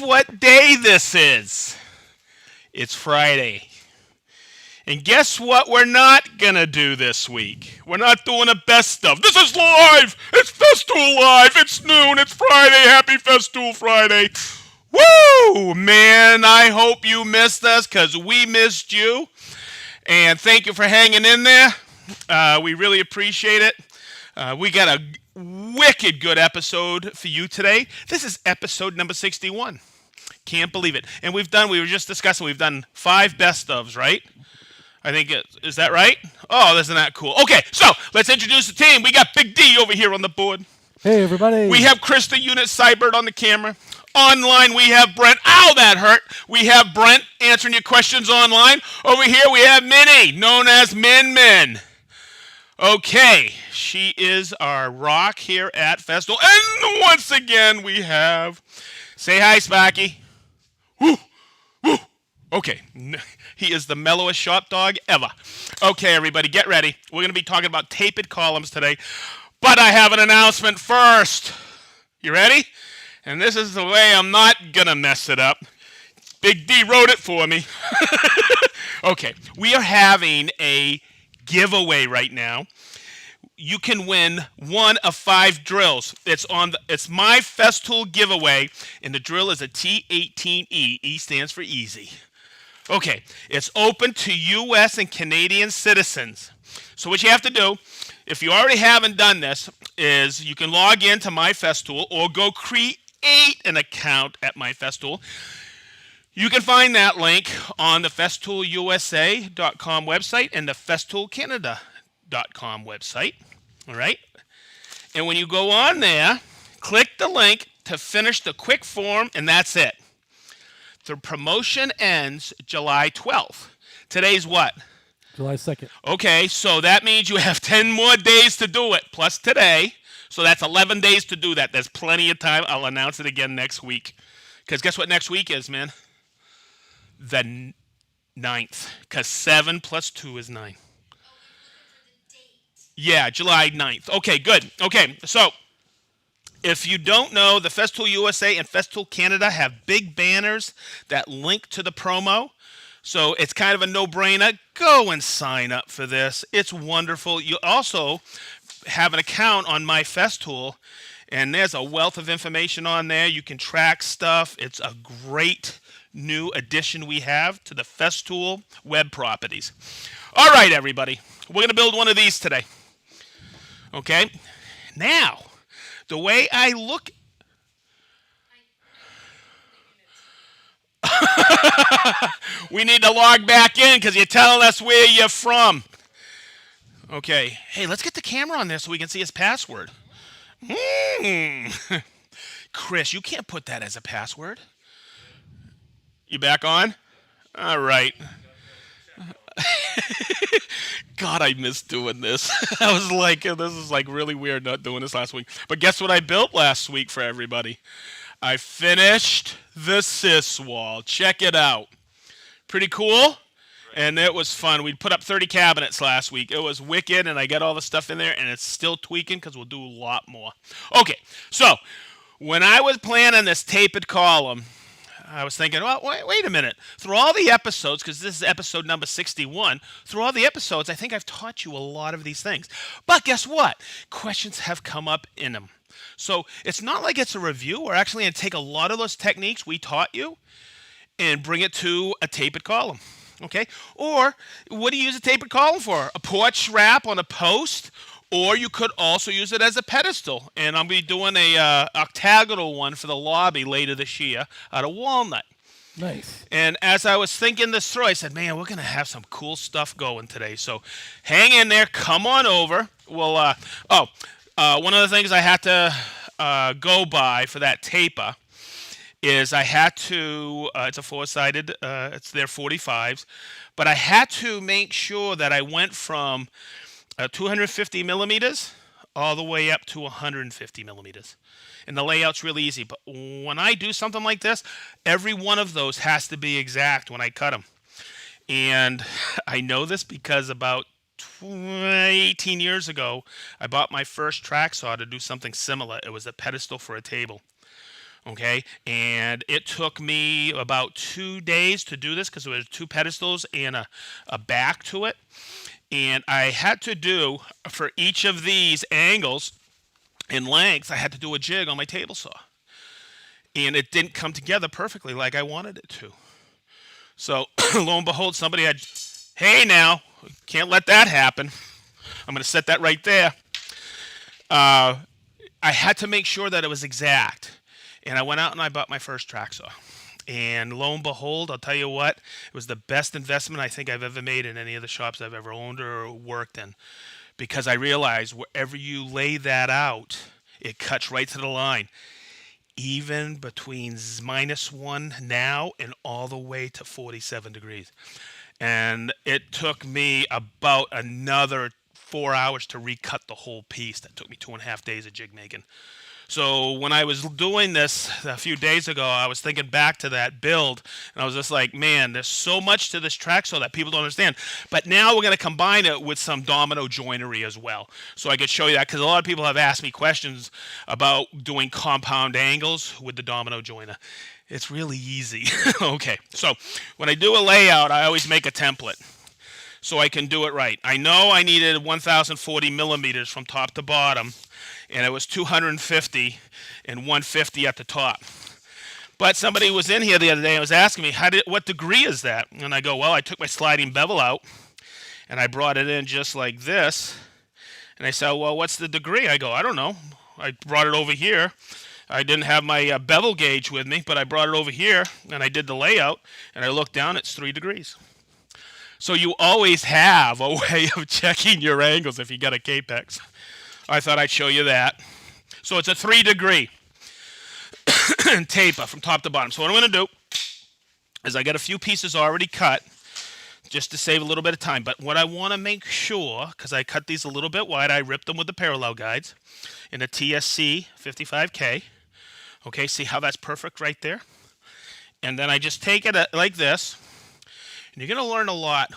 what day this is? It's Friday. And guess what we're not going to do this week? We're not doing a best stuff. This is live! It's Festool Live! It's noon! It's Friday! Happy Festool Friday! Woo! Man, I hope you missed us because we missed you. And thank you for hanging in there. We really appreciate it. We got a wicked good episode for you today. This is episode number 61. Can't believe it. And we were just discussing, we've done 5 best ofs, right? I think is that right? Oh, isn't that cool? Okay, so let's introduce the team. We got Big D over here on the board. Hey, everybody. We have Chris the Unit Cybert on the camera. Online, we have Brent. Ow, that hurt. We have Brent answering your questions online. Over here, we have Minnie, known as Min Min. Okay, she is our rock here at Festool. And once again, we have... Say hi, Sparky. Woo, woo. Okay, he is the mellowest shop dog ever. Okay, everybody, get ready. We're going to be talking about tapered columns today. But I have an announcement first. You ready? And this is the way I'm not going to mess it up. Big D wrote it for me. Okay, we are having a giveaway right now. You can win one of 5 drills. It's my Festool giveaway, and the drill is a T18E. E stands for easy. Okay, it's open to U.S. and Canadian citizens. So what you have to do, if you already haven't done this, is you can log into My Festool or go create an account at My Festool. You can find that link on the festoolusa.com website and the festoolcanada.com website. All right? And when you go on there, click the link to finish the quick form, and that's it. The promotion ends July 12th. Today's what? July 2nd. Okay, so that means you have 10 more days to do it, plus today. So that's 11 days to do that. There's plenty of time. I'll announce it again next week. Because guess what next week is, man? The 9th. Because 7 plus 2 is 9. Yeah, July 9th. Okay, good. Okay, so if you don't know, the Festool USA and Festool Canada have big banners that link to the promo. So it's kind of a no-brainer. Go and sign up for this. It's wonderful. You also have an account on My Festool, and there's a wealth of information on there. You can track stuff. It's a great new addition we have to the Festool web properties. All right, everybody. We're going to build one of these today. Okay? Now, the way I look... We need to log back in because you're telling us where you're from. Okay. Hey, let's get the camera on there so we can see his password. Chris, you can't put that as a password. You back on? All right. God, I miss doing this. I was like, this is like really weird not doing this last week. But guess what I built last week for everybody? I finished the sys wall. Check it out. Pretty cool? And it was fun. We put up 30 cabinets last week. It was wicked, and I got all the stuff in there, and it's still tweaking because we'll do a lot more. Okay, so when I was planning this tapered column, I was thinking, well, wait a minute. Through all the episodes, because this is episode number 61, through all the episodes, I think I've taught you a lot of these things. But guess what? Questions have come up in them. So it's not like it's a review. We're actually going to take a lot of those techniques we taught you and bring it to a tapered column. Okay? Or what do you use a tapered column for? A porch wrap on a post? Or you could also use it as a pedestal. And I'm going to be doing a octagonal one for the lobby later this year out of walnut. Nice. And as I was thinking this through, I said, man, we're going to have some cool stuff going today. So hang in there. Come on over. We'll, one of the things I had to go by for that taper is I had to, it's a 4-sided, it's their 45s, but I had to make sure that I went from 250 millimeters all the way up to 150 millimeters. And the layout's really easy. But when I do something like this, every one of those has to be exact when I cut them. And I know this because about 18 years ago, I bought my first track saw to do something similar. It was a pedestal for a table. Okay, and it took me about 2 days to do this because there was two pedestals and a back to it. And I had to do, for each of these angles and lengths, I had to do a jig on my table saw. And it didn't come together perfectly like I wanted it to. So lo and behold, somebody had, hey now, can't let that happen. I'm going to set that right there. I had to make sure that it was exact. And I went out and I bought my first track saw. And lo and behold, I'll tell you what, it was the best investment I think I've ever made in any of the shops I've ever owned or worked in. Because I realized wherever you lay that out, it cuts right to the line. Even between -1 now and all the way to 47 degrees. And it took me about another 4 hours to recut the whole piece. That took me 2.5 days of jig making. So when I was doing this a few days ago, I was thinking back to that build, and I was just like, man, there's so much to this track saw that people don't understand. But now we're going to combine it with some domino joinery as well. So I could show you that, because a lot of people have asked me questions about doing compound angles with the domino joiner. It's really easy. Okay, so when I do a layout, I always make a template so I can do it right. I know I needed 1,040 millimeters from top to bottom, and it was 250 and 150 at the top. But somebody was in here the other day and was asking me, what degree is that? And I go, well, I took my sliding bevel out, and I brought it in just like this. And they said, well, what's the degree? I go, I don't know. I brought it over here. I didn't have my bevel gauge with me, but I brought it over here, and I did the layout, and I looked down, it's 3 degrees. So you always have a way of checking your angles if you got a Capex. I thought I'd show you that. So it's a 3-degree taper from top to bottom. So what I'm going to do is I got a few pieces already cut just to save a little bit of time. But what I want to make sure, because I cut these a little bit wide, I ripped them with the parallel guides in a TSC 55K. Okay, see how that's perfect right there? And then I just take it like this. And you're going to learn a lot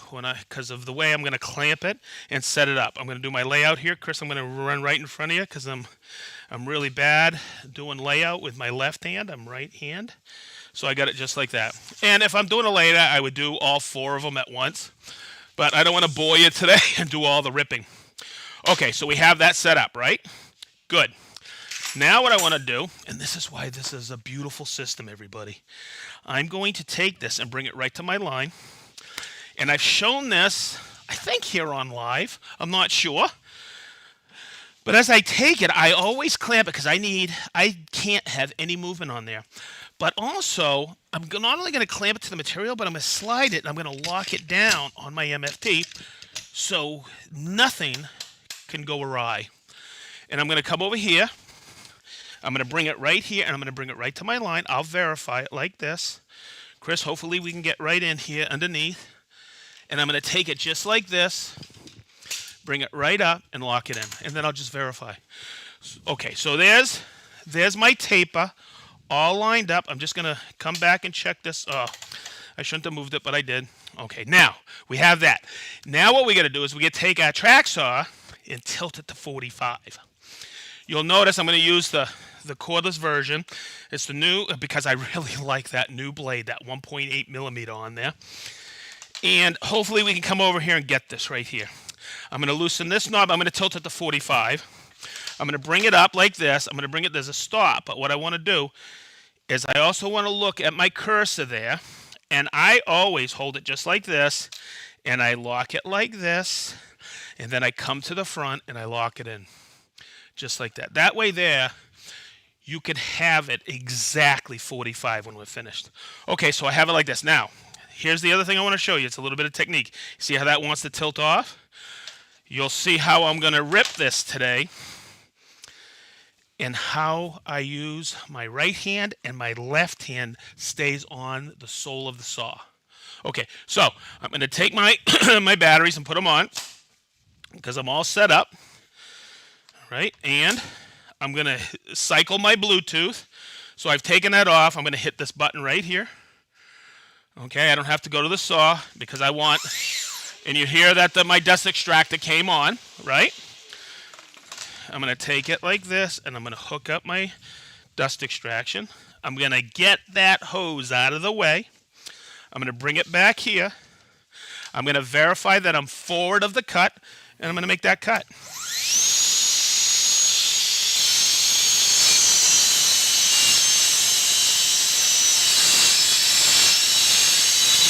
because of the way I'm going to clamp it and set it up. I'm going to do my layout here. Chris, I'm going to run right in front of you because I'm really bad doing layout with my left hand. I'm right hand. So I got it just like that. And if I'm doing a layout, I would do all 4 of them at once. But I don't want to bore you today and do all the ripping. Okay, so we have that set up, right? Good. Now what I want to do, and this is why this is a beautiful system, everybody. I'm going to take this and bring it right to my line. And I've shown this, I think, here on live. I'm not sure. But as I take it, I always clamp it because I can't have any movement on there. But also, I'm not only going to clamp it to the material, but I'm going to slide it and I'm going to lock it down on my MFT so nothing can go awry. And I'm going to come over here. I'm going to bring it right here and I'm going to bring it right to my line. I'll verify it like this. Chris, hopefully we can get right in here underneath. And I'm going to take it just like this, bring it right up, and lock it in. And then I'll just verify. Okay, so there's my taper all lined up. I'm just going to come back and check this. Oh, I shouldn't have moved it, but I did. Okay, now we have that. Now what we got to do is we got to take our track saw and tilt it to 45. You'll notice I'm going to use the cordless version. It's the new, because I really like that new blade, that 1.8 millimeter on there. And hopefully we can come over here and get this right here. I'm going to loosen this knob. I'm going to tilt it to 45. I'm going to bring it up like this. I'm going to bring it, there's a stop. But what I want to do is I also want to look at my cursor there. And I always hold it just like this. And I lock it like this. And then I come to the front and I lock it in. Just like that. That way there, you can have it exactly 45 when we're finished. Okay, so I have it like this. Now, here's the other thing I want to show you. It's a little bit of technique. See how that wants to tilt off? You'll see how I'm going to rip this today and how I use my right hand and my left hand stays on the sole of the saw. Okay, so I'm going to take my, my batteries and put them on because I'm all set up. All right, and I'm going to cycle my Bluetooth. So I've taken that off. I'm going to hit this button right here. Okay, I don't have to go to the saw because I want, and you hear that my dust extractor came on, right? I'm going to take it like this, and I'm going to hook up my dust extraction. I'm going to get that hose out of the way. I'm going to bring it back here. I'm going to verify that I'm forward of the cut, and I'm going to make that cut.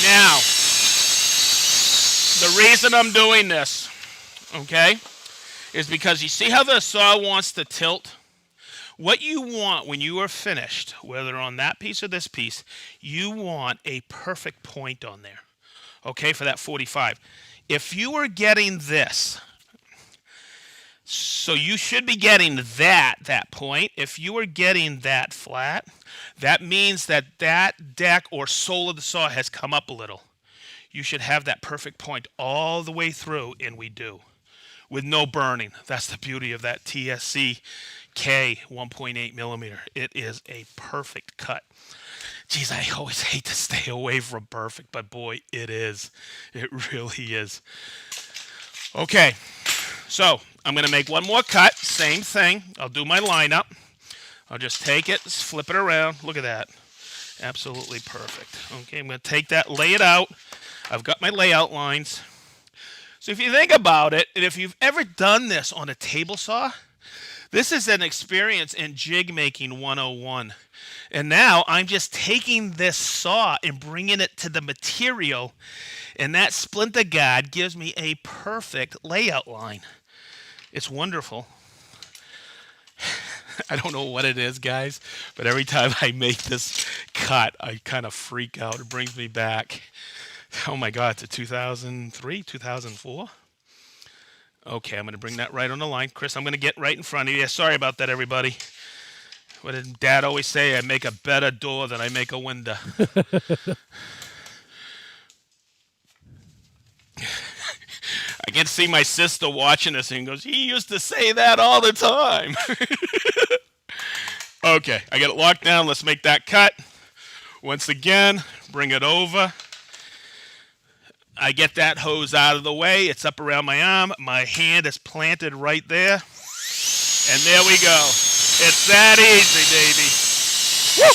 Now, the reason I'm doing this, okay, is because you see how the saw wants to tilt? What you want when you are finished, whether on that piece or this piece, you want a perfect point on there, okay, for that 45. If you are getting this, so you should be getting that point. If you are getting that flat, that means that deck or sole of the saw has come up a little. You should have that perfect point all the way through, and we do, with no burning. That's the beauty of that TSC K 1.8 millimeter. It is a perfect cut. Geez, I always hate to stay away from perfect, but boy, it is. It really is. Okay, so I'm going to make one more cut. Same thing. I'll do my lineup. I'll just take it, flip it around. Look at that. Absolutely perfect. Okay, I'm going to take that, lay it out. I've got my layout lines. So if you think about it, and if you've ever done this on a table saw, this is an experience in jig making 101. And now I'm just taking this saw and bringing it to the material, and that splinter guard gives me a perfect layout line. It's wonderful. I don't know what it is, guys, but every time I make this cut, I kind of freak out. It brings me back. Oh my God, to 2003, 2004. Okay, I'm going to bring that right on the line. Chris, I'm going to get right in front of you. Sorry about that, everybody. What did Dad always say? I make a better door than I make a window. I can see my sister watching this and goes, he used to say that all the time. Okay, I got it locked down. Let's make that cut. Once again, bring it over. I get that hose out of the way. It's up around my arm. My hand is planted right there. And there we go. It's that easy, baby. Woo!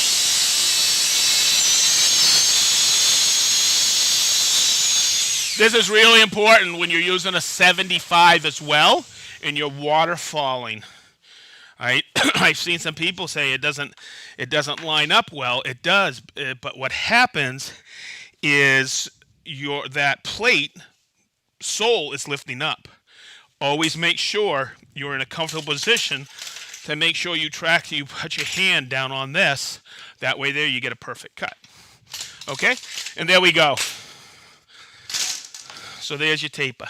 This is really important when you're using a 75 as well and you're water falling. All right? I've seen some people say it doesn't line up well. It does, but what happens is that plate sole is lifting up. Always make sure you're in a comfortable position to make sure you put your hand down on this. That way there you get a perfect cut. Okay? And there we go. So there's your taper.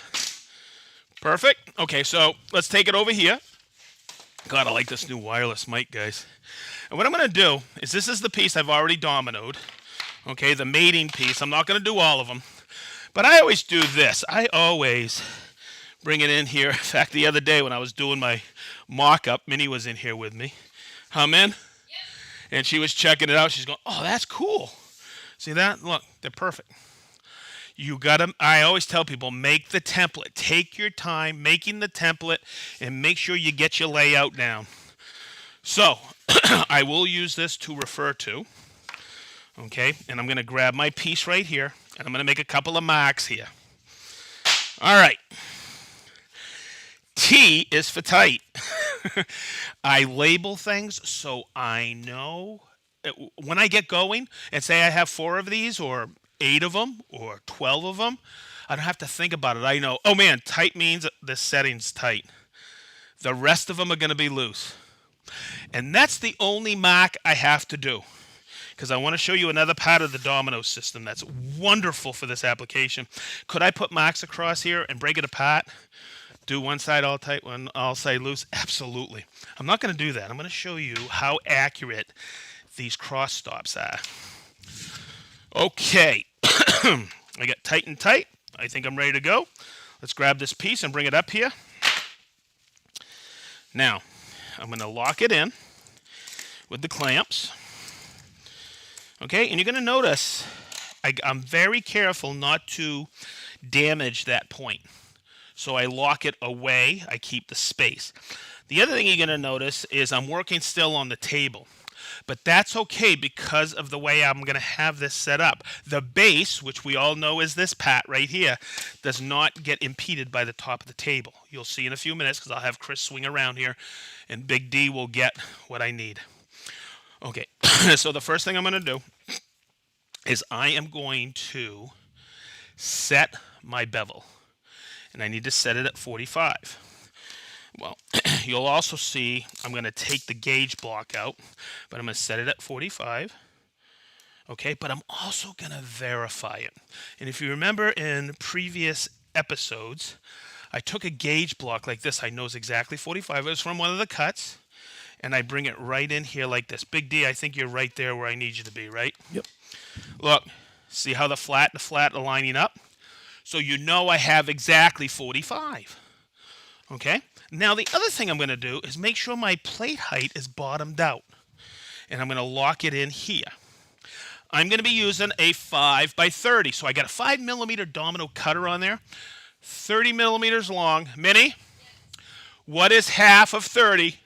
Perfect. Okay, so let's take it over here. God, I like this new wireless mic, guys. And what I'm going to do is this is the piece I've already dominoed. Okay, the mating piece. I'm not going to do all of them. But I always do this. I always bring it in here. In fact, the other day when I was doing my mock-up, Minnie was in here with me. Huh, Min? Yep. And she was checking it out. She's going, oh, that's cool. See that? Look, they're perfect. I always tell people, make the template. Take your time making the template and make sure you get your layout down. So, I will use this to refer to. Okay, and I'm going to grab my piece right here, and I'm going to make a couple of marks here. All right. T is for tight. I label things so I know when I get going and say I have 4 of these or 8 of them or 12 of them, I don't have to think about it. I know, oh man, tight means this setting's tight. The rest of them are going to be loose. And that's the only mark I have to do. Because I want to show you another part of the domino system that's wonderful for this application. Could I put marks across here and break it apart? Do one side all tight, one all side loose? Absolutely. I'm not going to do that. I'm going to show you how accurate these cross stops are. Okay. I got tight and tight. I think I'm ready to go. Let's grab this piece and bring it up here. Now, I'm going to lock it in with the clamps. Okay, and you're going to notice I'm very careful not to damage that point. So I lock it away. I keep the space. The other thing you're going to notice is I'm working still on the table. But that's okay because of the way I'm going to have this set up. The base, which we all know is this pat right here, does not get impeded by the top of the table. You'll see in a few minutes because I'll have Chris swing around here and Big D will get what I need. Okay, so the first thing I'm going to do is I am going to set my bevel. And I need to set it at 45. Well, you'll also see I'm going to take the gauge block out, but I'm going to set it at 45. Okay, but I'm also going to verify it. And if you remember in previous episodes, I took a gauge block like this. I know it's exactly 45. It was from one of the cuts. And I bring it right in here like this. Big D, I think you're right there where I need you to be, right? Yep. Look, see how the flat are lining up? So you know I have exactly 45. Okay? Now the other thing I'm going to do is make sure my plate height is bottomed out. And I'm going to lock it in here. I'm going to be using a 5x30. So I got a 5mm domino cutter on there. 30 millimeters long. Minnie, what is half of 30?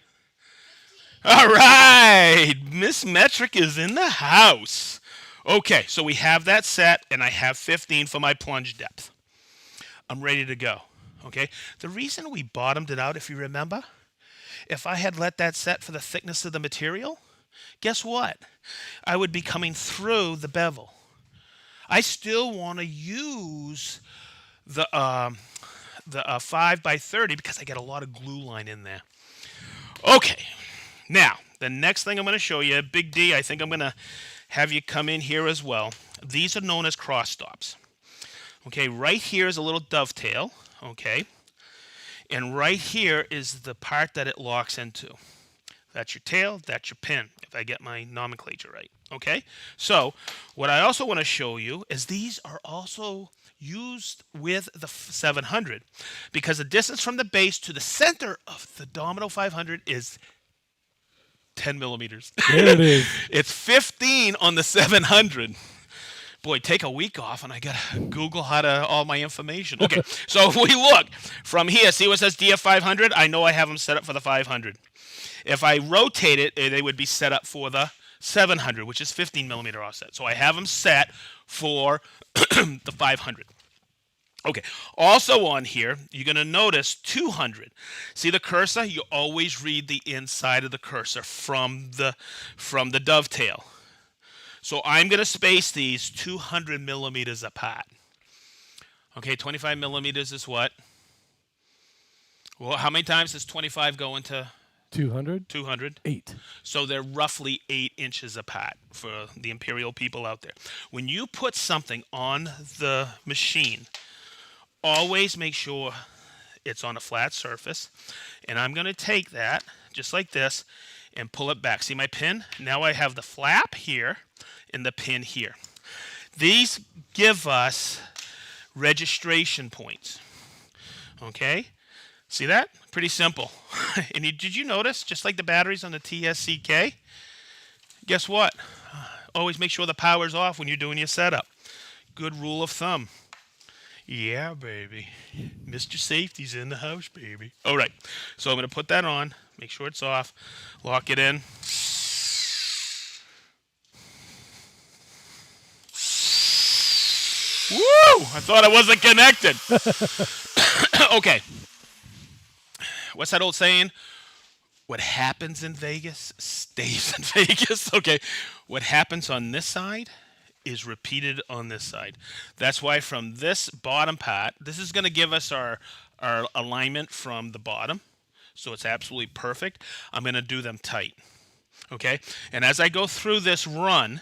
All right. Miss Metric is in the house. Okay, so we have that set, and I have 15 for my plunge depth. I'm ready to go. Okay, the reason we bottomed it out, if you remember, if I had let that set for the thickness of the material, guess what? I would be coming through the bevel. I still want to use the 5x30 because I get a lot of glue line in there. Okay, now the next thing I'm going to show you, Big D, I think I'm going to have you come in here as well. These are known as cross stops. Okay, right here is a little dovetail. Okay, and right here is the part that it locks into. That's your tail, that's your pin, if I get my nomenclature right. Okay, so what I also want to show you is these are also used with the 700 because the distance from the base to the center of the Domino 500 is 10 millimeters. There it is. It's 15 on the 700. Boy, take a week off and I got to Google how to all my information. Okay, so if we look from here, see what it says DF500? I know I have them set up for the 500. If I rotate it, they would be set up for the 700, which is 15 millimeter offset. So I have them set for the 500. Okay, also on here, you're going to notice 200. See the cursor? You always read the inside of the cursor from the dovetail. So I'm going to space these 200 millimeters apart. Okay, 25 millimeters is what? Well, how many times does 25 go into 200? 200? 8. So they're roughly 8 inches apart for the imperial people out there. When you put something on the machine, always make sure it's on a flat surface. And I'm going to take that, just like this, and pull it back. See my pin? Now I have the flap here and the pin here. These give us registration points. Okay? See that? Pretty simple. And did you notice, just like the batteries on the TSCK, guess what? Always make sure the power's off when you're doing your setup. Good rule of thumb. Yeah, baby. Mr. Safety's in the house, baby. All right. So I'm going to put that on. Make sure it's off. Lock it in. Woo! I thought I wasn't connected. Okay. What's that old saying? What happens in Vegas stays in Vegas. Okay. What happens on this side is repeated on this side. That's why from this bottom part, this is going to give us our alignment from the bottom. So it's absolutely perfect. I'm going to do them tight. Okay? And as I go through this run,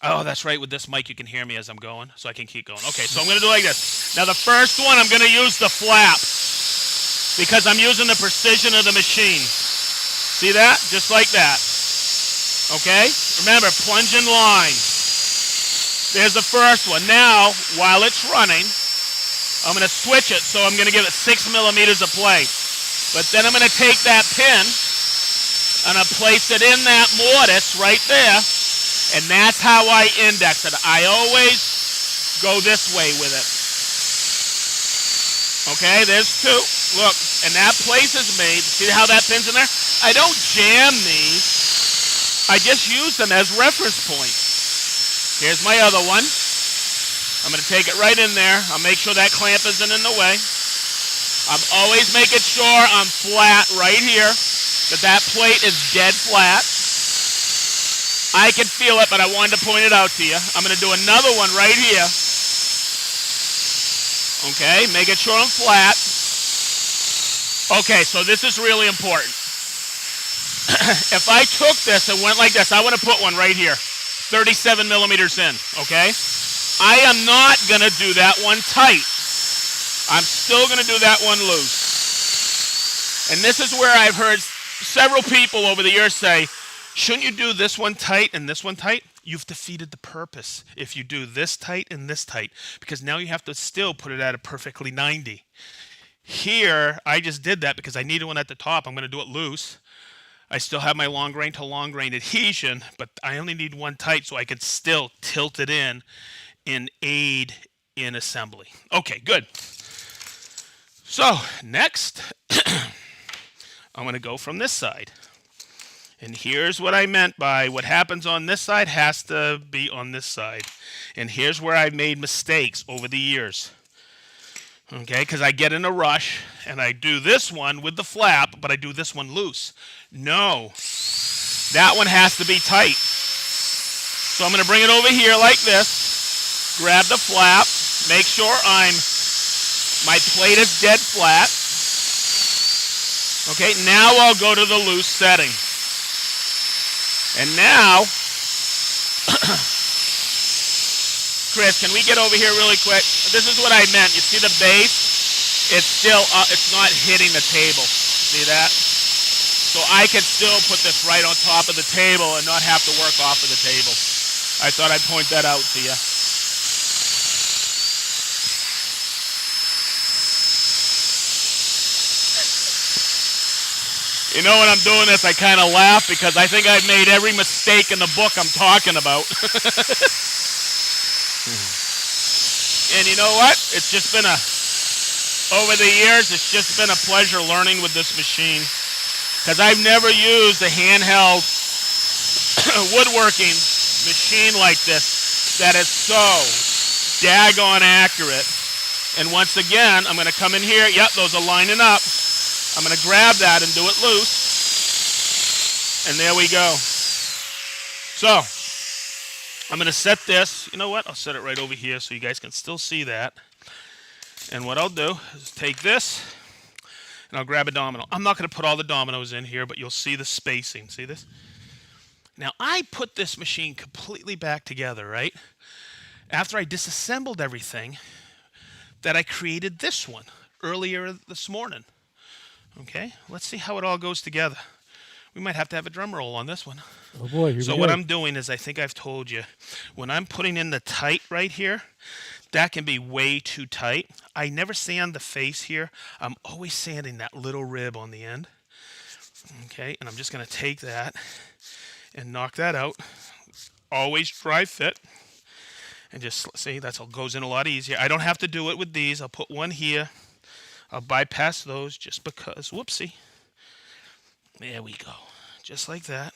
oh, that's right. With this mic, you can hear me as I'm going, so I can keep going. Okay, so I'm going to do like this. Now, the first one, I'm going to use the flap because I'm using the precision of the machine. See that? Just like that. Okay? Remember, plunge in line. There's the first one. Now, while it's running, I'm going to switch it, so I'm going to give it 6 millimeters of play. But then I'm going to take that pin and I place it in that mortise right there, and that's how I index it. I always go this way with it. Okay, there's 2. Look, and that places me. See how that pin's in there? I don't jam these. I just use them as reference points. Here's my other one. I'm going to take it right in there. I'll make sure that clamp isn't in the way. I'm always making sure I'm flat right here, that plate is dead flat. I can feel it, but I wanted to point it out to you. I'm going to do another one right here. Okay, making sure I'm flat. Okay, so this is really important. If I took this and went like this, I want to put one right here, 37 millimeters in, okay? I am not going to do that one tight. I'm still going to do that one loose. And this is where I've heard several people over the years say, shouldn't you do this one tight and this one tight? You've defeated the purpose if you do this tight and this tight, because now you have to still put it at a perfectly 90. Here, I just did that because I needed one at the top. I'm going to do it loose. I still have my long grain to long grain adhesion, but I only need one tight so I can still tilt it in and aid in assembly. Okay, good. So next, I'm going to go from this side. And here's what I meant by what happens on this side has to be on this side. And here's where I've made mistakes over the years. Okay, because I get in a rush and I do this one with the flap, but I do this one loose. No, that one has to be tight. So I'm going to bring it over here like this, grab the flap, make sure my plate is dead flat. Okay, now I'll go to the loose setting. And now, Chris, can we get over here really quick? This is what I meant. You see the base? It's still, it's not hitting the table. See that? So I could still put this right on top of the table and not have to work off of the table. I thought I'd point that out to you. You know, when I'm doing this, I kind of laugh because I think I've made every mistake in the book I'm talking about. And you know what? It's just been over the years, it's just been a pleasure learning with this machine. Because I've never used a handheld woodworking machine like this that is so daggone accurate. And once again, I'm going to come in here. Yep, those are lining up. I'm going to grab that and do it loose. And there we go. So, I'm going to set this. You know what? I'll set it right over here so you guys can still see that. And what I'll do is take this, and I'll grab a domino. I'm not going to put all the dominoes in here, but you'll see the spacing. See this? Now, I put this machine completely back together, right? After I disassembled everything, that I created this one earlier this morning. Okay, let's see how it all goes together. We might have to have a drum roll on this one. Oh boy, here so we go. what I'm doing is, I think I've told you, when I'm putting in the tight right here, that can be way too tight. I never sand the face here. I'm always sanding that little rib on the end. Okay, and I'm just going to take that and knock that out. Always dry fit. And just see, that goes in a lot easier. I don't have to do it with these. I'll put one here. I'll bypass those just because. Whoopsie. There we go. Just like that.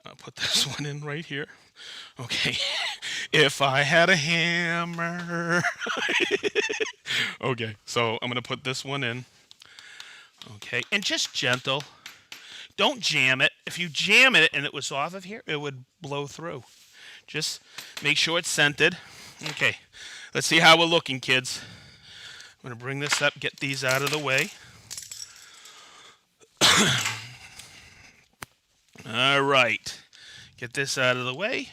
I'll put this one in right here. Okay. If I had a hammer. Okay. So I'm going to put this one in. Okay. And just gentle. Don't jam it. If you jam it and it was off of here, it would blow through. Just make sure it's scented. Okay. Let's see how we're looking, kids. I'm going to bring this up, get these out of the way. All right. Get this out of the way.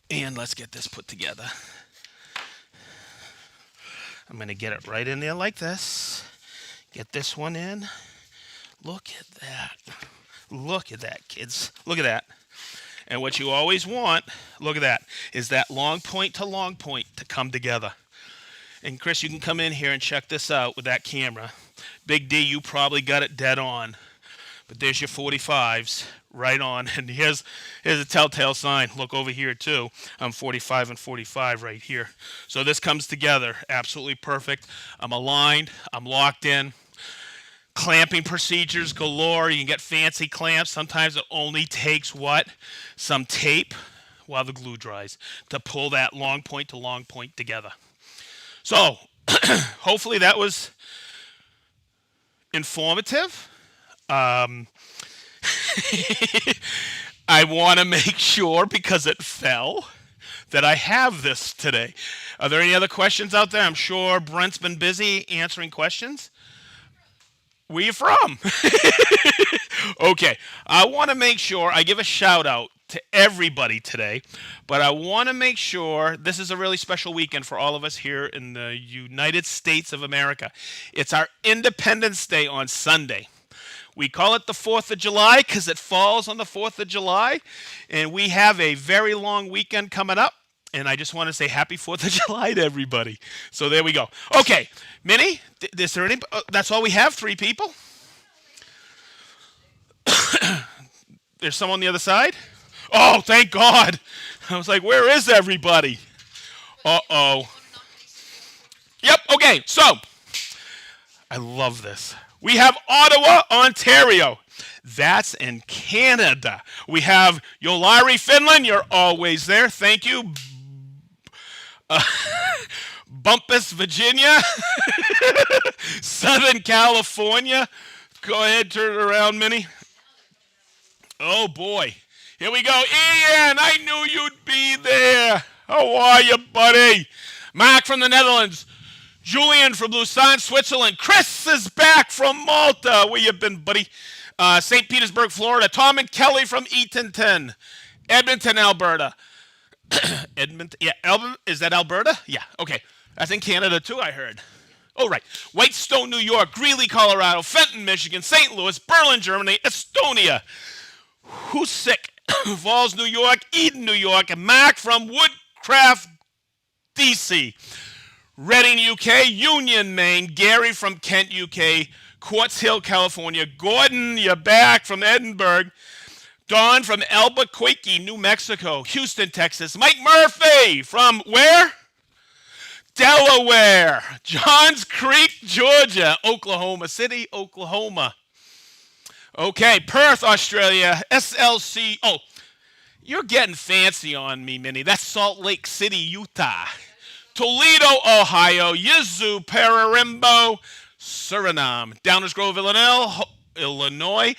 And let's get this put together. I'm going to get it right in there like this. Get this one in. Look at that. Look at that, kids. Look at that. And what you always want, look at that, is that long point to long point to come together. And Chris, you can come in here and check this out with that camera. Big D, you probably got it dead on. But there's your 45s right on. And here's a telltale sign. Look over here too. I'm 45 and 45 right here. So this comes together absolutely perfect. I'm aligned. I'm locked in. Clamping procedures galore. You can get fancy clamps. Sometimes it only takes what? Some tape while the glue dries to pull that long point to long point together. So, hopefully that was informative. I want to make sure, because it fell, that I have this today. Are there any other questions out there? I'm sure Brent's been busy answering questions. Where you from? Okay, I want to make sure I give a shout out to everybody today, but I want to make sure this is a really special weekend for all of us here in the United States of America. It's our Independence Day on Sunday. We call it the 4th of July because it falls on the 4th of July, and we have a very long weekend coming up. And I just want to say happy 4th of July to everybody. So there we go. Okay, Minnie, is there any? That's all we have, 3 people? There's someone on the other side? Oh, thank God. I was like, where is everybody? Uh-oh. Yep, okay, so I love this. We have Ottawa, Ontario. That's in Canada. We have Yolari, Finland. You're always there. Thank you. Bumpus, Virginia. Southern California. Go ahead, turn it around, Minnie. Oh, boy. Here we go. Ian, I knew you'd be there. How are you, buddy? Mark from the Netherlands. Julian from Lausanne, Switzerland. Chris is back from Malta. Where you been, buddy? St. Petersburg, Florida. Tom and Kelly from Eatonton. Edmonton, Alberta. Edmonton, yeah, is that Alberta? Yeah, okay. That's in Canada too, I heard. Oh, right. Whitestone, New York. Greeley, Colorado. Fenton, Michigan. St. Louis. Berlin, Germany. Estonia. Who's sick? Falls, New York. Eden, New York. And Mark from Woodcraft, D.C. Reading, UK. Union, Maine. Gary from Kent, UK. Quartz Hill, California. Gordon, you're back from Edinburgh. Don from Albuquerque, New Mexico. Houston, Texas. Mike Murphy from where? Delaware. Johns Creek, Georgia. Oklahoma City, Oklahoma. Okay, Perth, Australia. SLC. Oh, you're getting fancy on me, Minnie. That's Salt Lake City, Utah. Toledo, Ohio. Yazoo, Paramaribo, Suriname. Downers Grove, Illinois.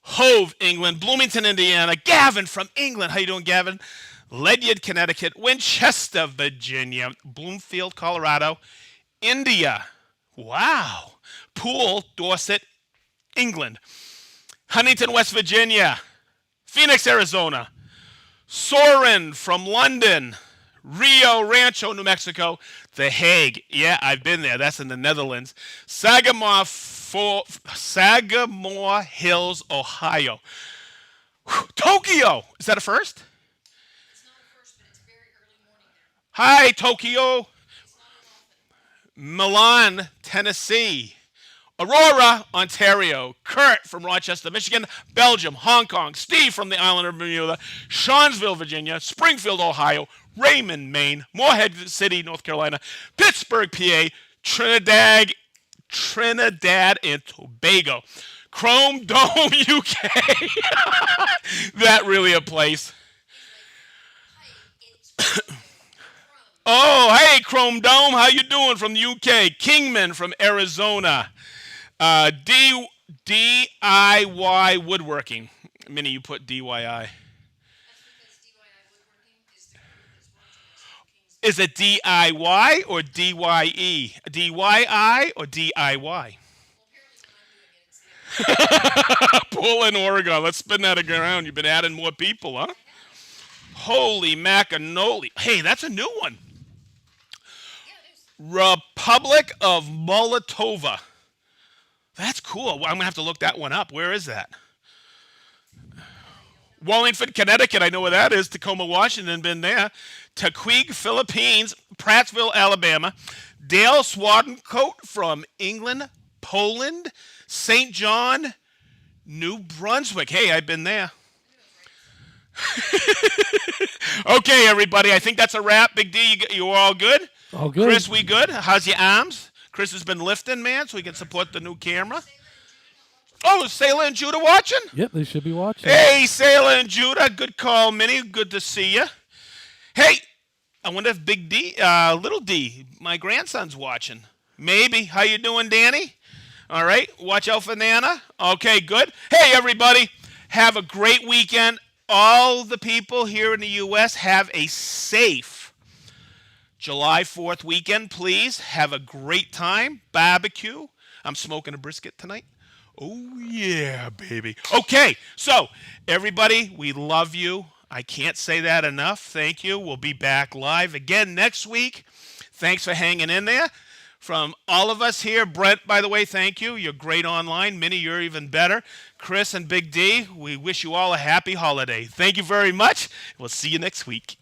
Hove, England. Bloomington, Indiana. Gavin from England. How you doing, Gavin? Ledyard, Connecticut. Winchester, Virginia. Bloomfield, Colorado. India. Wow. Poole, Dorset, England. Huntington, West Virginia. Phoenix, Arizona. Soren from London. Rio Rancho, New Mexico. The Hague. Yeah, I've been there. That's in the Netherlands. Sagamore Hills, Ohio. Tokyo. Is that a first? It's not a first, but it's very early morning there. Hi, Tokyo. It's not Milan, Tennessee. Aurora, Ontario. Kurt from Rochester, Michigan. Belgium, Hong Kong. Steve from the island of Bermuda. Shawnville, Virginia. Springfield, Ohio. Raymond, Maine. Morehead City, North Carolina. Pittsburgh, PA. Trinidad and Tobago. Chrome Dome, UK. That really a place. Oh, hey, Chrome Dome. How you doing from the UK? Kingman from Arizona. DIY Woodworking. Minnie, you put DIY. That's because DIY woodworking is the group that's watching us. Is it DIY or DYE? DYI or DIY? Well, apparently when I'm doing it, it's the Pull in Oregon. Let's spin that around. You've been adding more people, huh? Holy macanoli. Hey, that's a new one. yeah, it is. Republic of Moldova. That's cool. Well, I'm going to have to look that one up. Where is that? Wallingford, Connecticut. I know where that is. Tacoma, Washington. Been there. Taquig, Philippines. Prattsville, Alabama. Dale Swadencoat from England. Poland. St. John, New Brunswick. Hey, I've been there. Okay, everybody. I think that's a wrap. Big D, you all good? All good. Chris, we good? How's your arms? Chris has been lifting, man, so we can support the new camera. Oh, is Sailor and Judah watching? Yep, they should be watching. Hey, Sailor and Judah. Good call, Minnie. Good to see you. Hey, I wonder if Big D, Little D, my grandson's watching. Maybe. How you doing, Danny? All right. Watch out for Nana. Okay, good. Hey, everybody. Have a great weekend. All the people here in the U.S. have a safe July 4th weekend, please. Have a great time. Barbecue. I'm smoking a brisket tonight. Oh, yeah, baby. Okay, so everybody, we love you. I can't say that enough. Thank you. We'll be back live again next week. Thanks for hanging in there. From all of us here, Brent, by the way, thank you. You're great online. Minnie, you're even better. Chris and Big D, we wish you all a happy holiday. Thank you very much. We'll see you next week.